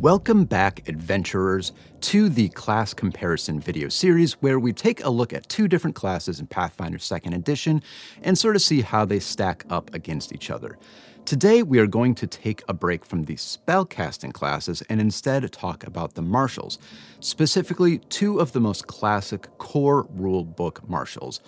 Welcome back, adventurers, to the class comparison video series where we take a look at two different classes in Pathfinder 2nd Edition and sort of see how they stack up against each other. Today, we are going to take a break from the spellcasting classes and instead talk about the marshals, specifically two of the most classic core rulebook marshals.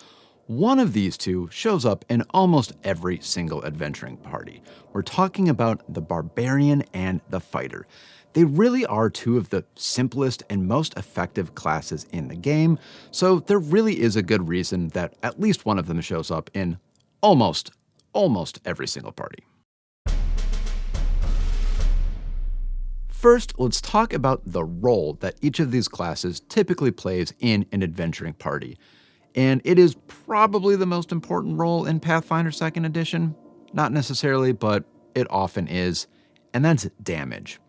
One of these two shows up in almost every single adventuring party. We're talking about the Barbarian and the Fighter. They really are two of the simplest and most effective classes in the game, so there really is a good reason that at least one of them shows up in almost every single party. First, let's talk about the role that each of these classes typically plays in an adventuring party. And it is probably the most important role in Pathfinder 2nd Edition. Not necessarily, but it often is. And that's damage.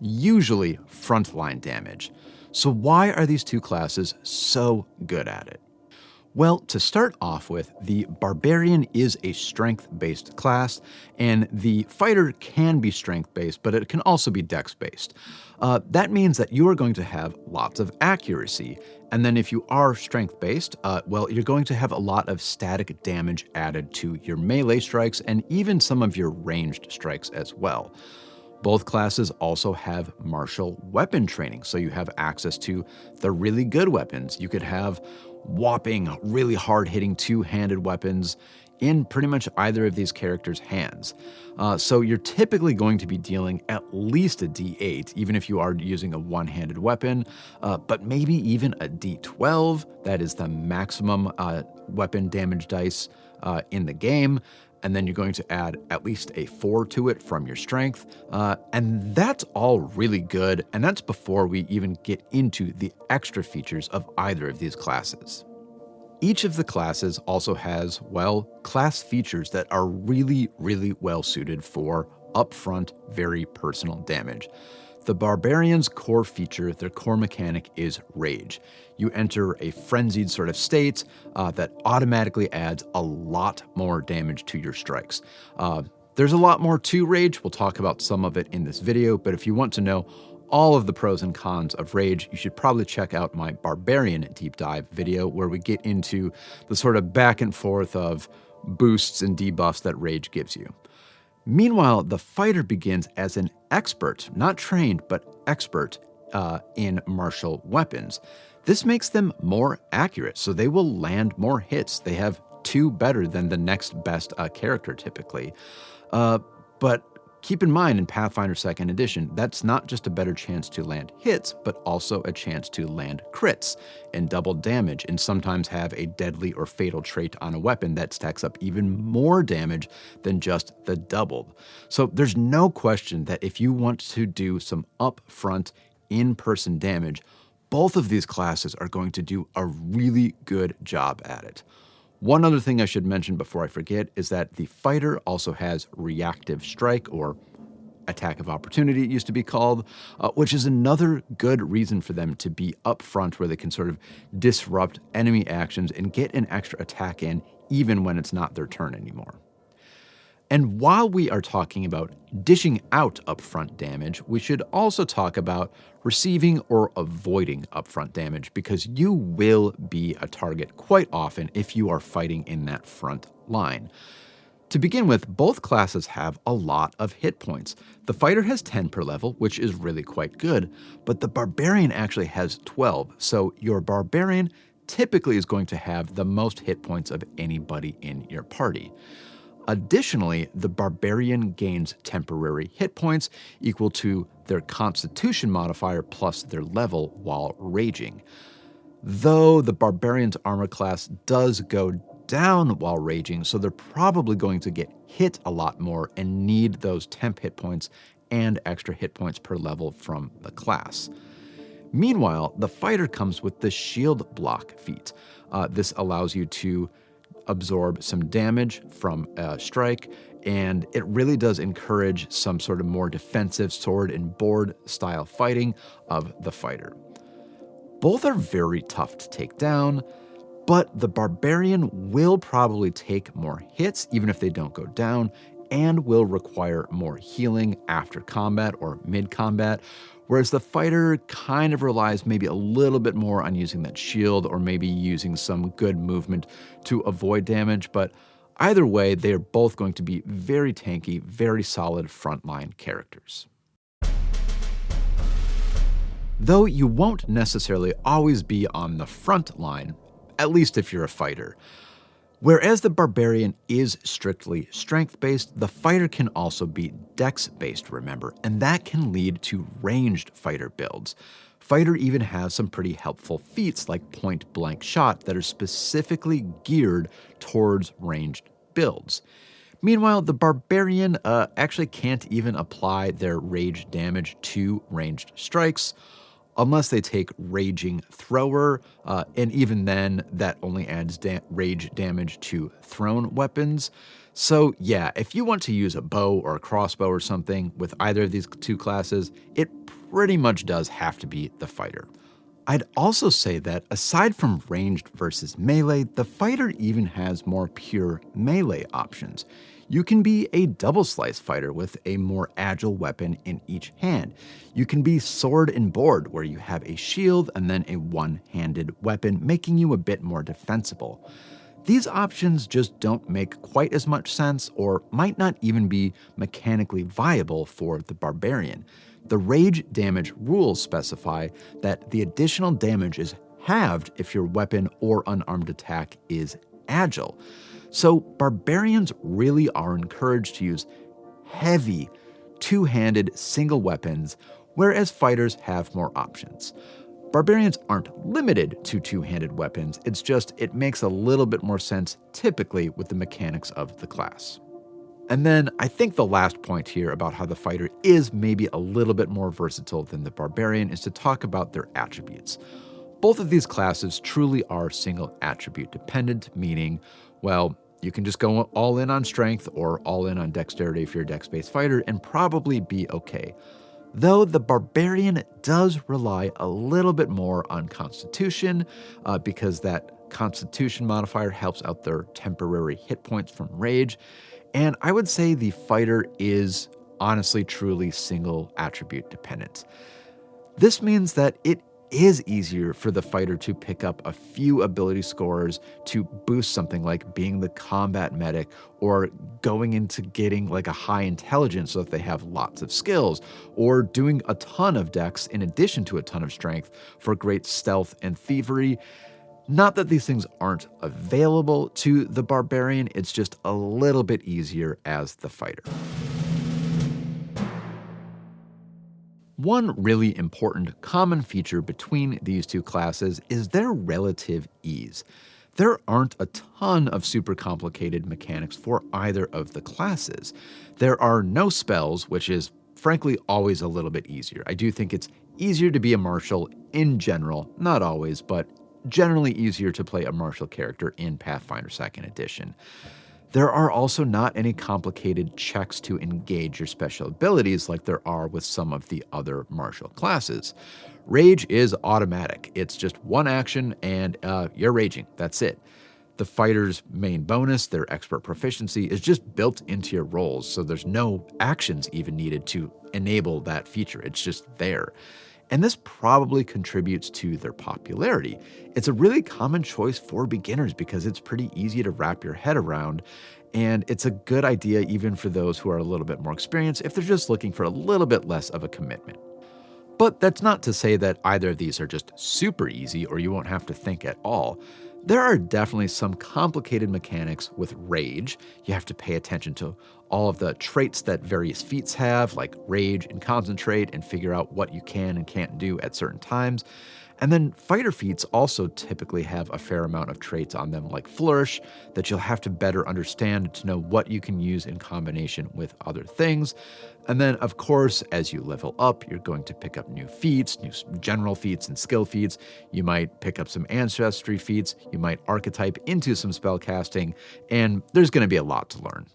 Usually frontline damage. So why are these two classes so good at it? Well, to start off with, the Barbarian is a strength-based class, and the Fighter can be strength-based, but it can also be dex-based. That means that you are going to have lots of accuracy, and then if you are strength-based, well, you're going to have a lot of static damage added to your melee strikes and even some of your ranged strikes as well. Both classes also have martial weapon training, so you have access to the really good weapons. You could have whopping, really hard-hitting two-handed weapons in pretty much either of these characters' hands. So you're typically going to be dealing at least a D8, even if you are using a one-handed weapon, but maybe even a D12. That is the maximum weapon damage dice in the game. And then you're going to add at least a 4 to it from your strength. And that's all really good. And that's before we even get into the extra features of either of these classes. Each of the classes also has, well, class features that are really well suited for upfront, very personal damage. The Barbarian's core feature, their core mechanic, is Rage. You enter a frenzied sort of state that automatically adds a lot more damage to your strikes. There's a lot more to Rage. We'll talk about some of it in this video, but if you want to know all of the pros and cons of Rage, you should probably check out my Barbarian deep dive video where we get into the sort of back and forth of boosts and debuffs that Rage gives you. Meanwhile, the Fighter begins as an expert, not trained, but expert in martial weapons. This makes them more accurate, so they will land more hits. They have 2 better than the next best character typically. But keep in mind, in Pathfinder 2nd Edition, that's not just a better chance to land hits, but also a chance to land crits and double damage, and sometimes have a deadly or fatal trait on a weapon that stacks up even more damage than just the doubled. So there's no question that if you want to do some upfront in-person damage, both of these classes are going to do a really good job at it. One other thing I should mention before I forget is that the Fighter also has Reactive Strike, or Attack of Opportunity it used to be called, which is another good reason for them to be up front where they can sort of disrupt enemy actions and get an extra attack in even when it's not their turn anymore. And while we are talking about dishing out upfront damage, we should also talk about receiving or avoiding upfront damage, because you will be a target quite often if you are fighting in that front line. To begin with, both classes have a lot of hit points. The Fighter has 10 per level, which is really quite good, but the Barbarian actually has 12, so your Barbarian typically is going to have the most hit points of anybody in your party. Additionally, the Barbarian gains temporary hit points equal to their Constitution modifier plus their level while raging. Though the Barbarian's armor class does go down while raging, so they're probably going to get hit a lot more and need those temp hit points and extra hit points per level from the class. Meanwhile, the Fighter comes with the Shield Block feat. This allows you to absorb some damage from a strike, and it really does encourage some sort of more defensive sword and board style fighting of the Fighter. Both are very tough to take down, but the Barbarian will probably take more hits even if they don't go down, and will require more healing after combat or mid-combat, whereas the fighter kind of relies maybe a little bit more on using that shield or maybe using some good movement to avoid damage. But either way, they are both going to be very tanky, very solid frontline characters. Though you won't necessarily always be on the front line, at least if you're a fighter. Whereas the Barbarian is strictly strength-based, the fighter can also be dex-based, remember, and that can lead to ranged fighter builds. Fighter even has some pretty helpful feats like point-blank shot that are specifically geared towards ranged builds. Meanwhile, the Barbarian actually can't even apply their rage damage to ranged strikes, unless they take Raging Thrower, and even then, that only adds rage damage to thrown weapons. So yeah, if you want to use a bow or a crossbow or something with either of these two classes, it pretty much does have to be the fighter. I'd also say that aside from ranged versus melee, the fighter even has more pure melee options. You can be a double slice fighter with a more agile weapon in each hand. You can be sword and board, where you have a shield and then a one-handed weapon, making you a bit more defensible. These options just don't make quite as much sense or might not even be mechanically viable for the Barbarian. The rage damage rules specify that the additional damage is halved if your weapon or unarmed attack is agile. So Barbarians really are encouraged to use heavy, two-handed single weapons, whereas fighters have more options. Barbarians aren't limited to two-handed weapons, it's just it makes a little bit more sense typically with the mechanics of the class. And then I think the last point here about how the fighter is maybe a little bit more versatile than the Barbarian is to talk about their attributes. Both of these classes truly are single attribute dependent, meaning, well, you can just go all in on strength or all in on dexterity if you're a dex-based fighter and probably be okay. Though the Barbarian does rely a little bit more on Constitution because that Constitution modifier helps out their temporary hit points from rage. And I would say the fighter is honestly truly single attribute dependent. This means that it is easier for the fighter to pick up a few ability scores to boost something like being the combat medic or going into getting like a high intelligence so that they have lots of skills, or doing a ton of dex in addition to a ton of strength for great stealth and thievery. Not that these things aren't available to the Barbarian, it's just a little bit easier as the fighter. One really important common feature between these two classes is their relative ease. There aren't a ton of super complicated mechanics for either of the classes. There are no spells, which is frankly always a little bit easier. I do think it's easier to be a martial in general, not always, but generally easier to play a martial character in Pathfinder 2nd Edition. There are also not any complicated checks to engage your special abilities like there are with some of the other martial classes. Rage is automatic. It's just one action and you're raging. That's it. The fighter's main bonus, their expert proficiency, is just built into your rolls, so there's no actions even needed to enable that feature. It's just there. And this probably contributes to their popularity. It's a really common choice for beginners because it's pretty easy to wrap your head around, and it's a good idea even for those who are a little bit more experienced if they're just looking for a little bit less of a commitment. But that's not to say that either of these are just super easy or you won't have to think at all. There are definitely some complicated mechanics with rage. You have to pay attention to all of the traits that various feats have, like rage and concentrate, and figure out what you can and can't do at certain times. And then fighter feats also typically have a fair amount of traits on them, like flourish, that you'll have to better understand to know what you can use in combination with other things. And then, of course, as you level up, you're going to pick up new feats, new general feats and skill feats. You might pick up some ancestry feats. You might archetype into some spell casting, and there's going to be a lot to learn.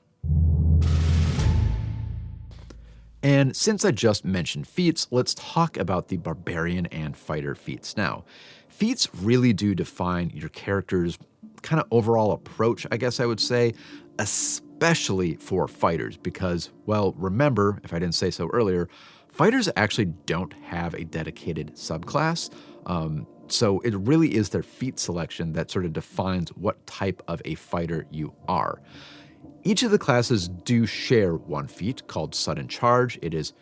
And since I just mentioned feats, let's talk about the Barbarian and Fighter feats now. Feats really do define your character's kind of overall approach, I guess I would say, especially especially for fighters because, well, remember, if I didn't say so earlier, fighters actually don't have a dedicated subclass. So it really is their feat selection that sort of defines what type of a fighter you are. Each of the classes do share one feat called Sudden Charge. It is,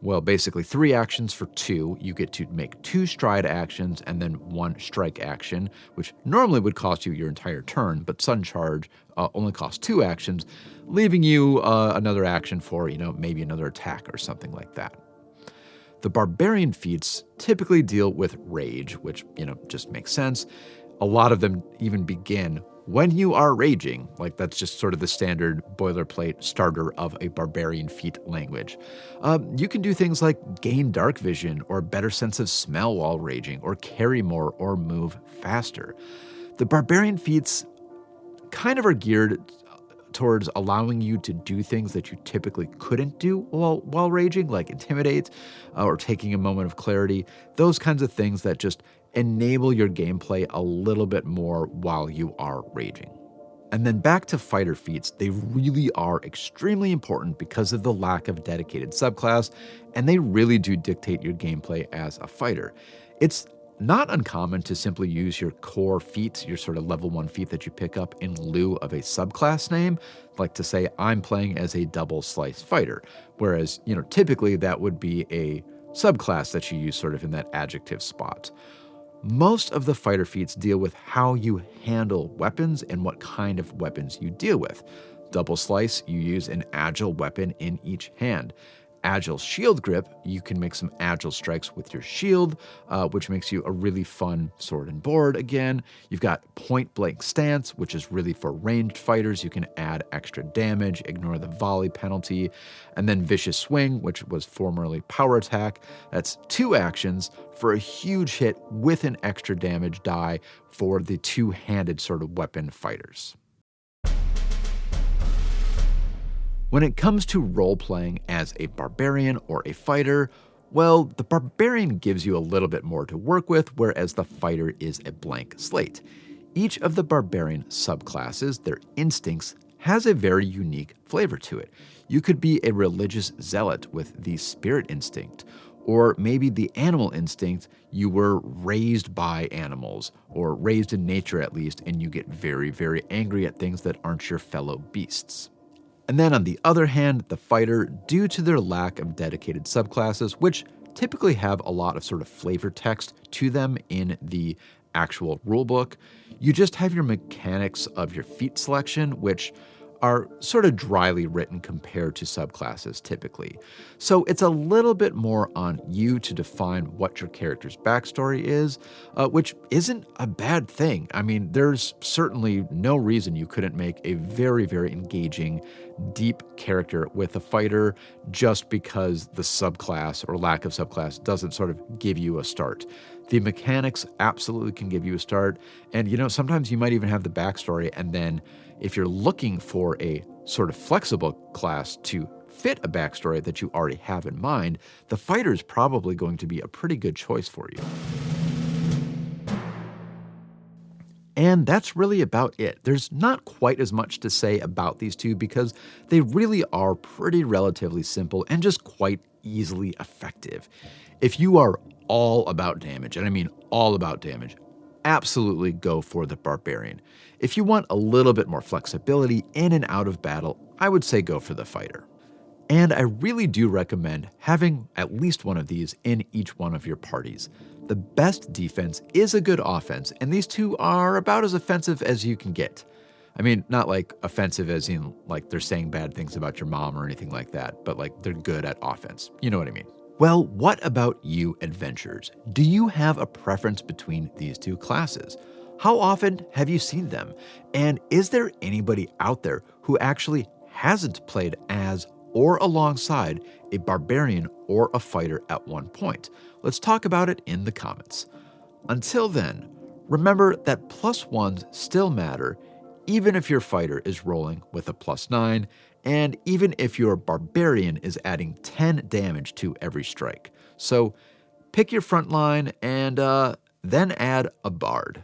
well, basically 3 actions for 2. You get to make 2 stride actions and then 1 strike action, which normally would cost you your entire turn, but Sudden Charge only costs 2 actions, leaving you another action for, maybe another attack or something like that. The Barbarian feats typically deal with rage, which, just makes sense. A lot of them even begin when you are raging. Like, that's just sort of the standard boilerplate starter of a Barbarian feat language. You can do things like gain dark vision or better sense of smell while raging, or carry more or move faster. The Barbarian feats kind of are geared towards allowing you to do things that you typically couldn't do while raging, like intimidate or taking a moment of clarity, those kinds of things that just enable your gameplay a little bit more while you are raging. And then back to fighter feats, they really are extremely important because of the lack of dedicated subclass, and they really do dictate your gameplay as a fighter. It's not uncommon to simply use your core feat, your sort of level 1 feat that you pick up in lieu of a subclass name, like to say, I'm playing as a double slice fighter, whereas, typically that would be a subclass that you use sort of in that adjective spot. Most of the fighter feats deal with how you handle weapons and what kind of weapons you deal with. Double slice, you use an agile weapon in each hand. Agile shield grip, you can make some agile strikes with your shield, which makes you a really fun sword and board again. You've got point blank stance, which is really for ranged fighters. You can add extra damage, ignore the volley penalty. And then vicious swing, which was formerly power attack. That's 2 actions for a huge hit with an extra damage die for the 2-handed sort of weapon fighters. When it comes to role-playing as a barbarian or a fighter, well, the barbarian gives you a little bit more to work with, whereas the fighter is a blank slate. Each of the barbarian subclasses, their instincts, has a very unique flavor to it. You could be a religious zealot with the spirit instinct, or maybe the animal instinct, you were raised by animals, or raised in nature at least, and you get very, very angry at things that aren't your fellow beasts. And then on the other hand, the fighter, due to their lack of dedicated subclasses, which typically have a lot of sort of flavor text to them in the actual rulebook, you just have your mechanics of your feat selection, which are sort of dryly written compared to subclasses typically. So it's a little bit more on you to define what your character's backstory is, which isn't a bad thing. I mean, there's certainly no reason you couldn't make a very, very engaging, deep character with a fighter just because the subclass or lack of subclass doesn't sort of give you a start. The mechanics absolutely can give you a start. And, sometimes you might even have the backstory. And then if you're looking for a sort of flexible class to fit a backstory that you already have in mind, the fighter is probably going to be a pretty good choice for you. And that's really about it. There's not quite as much to say about these two because they really are pretty relatively simple and just quite easily effective. If you are all about damage, and I mean all about damage, absolutely go for the Barbarian. If you want a little bit more flexibility in and out of battle, I would say go for the Fighter. And I really do recommend having at least one of these in each one of your parties. The best defense is a good offense, and these two are about as offensive as you can get. I mean, not like offensive as in like they're saying bad things about your mom or anything like that, but like they're good at offense. You know what I mean? Well, what about you adventurers? Do you have a preference between these two classes? How often have you seen them? And is there anybody out there who actually hasn't played as or alongside a barbarian or a fighter at one point? Let's talk about it in the comments. Until then, remember that +1s still matter, even if your fighter is rolling with a +9, and even if your barbarian is adding 10 damage to every strike. So pick your front line and then add a bard.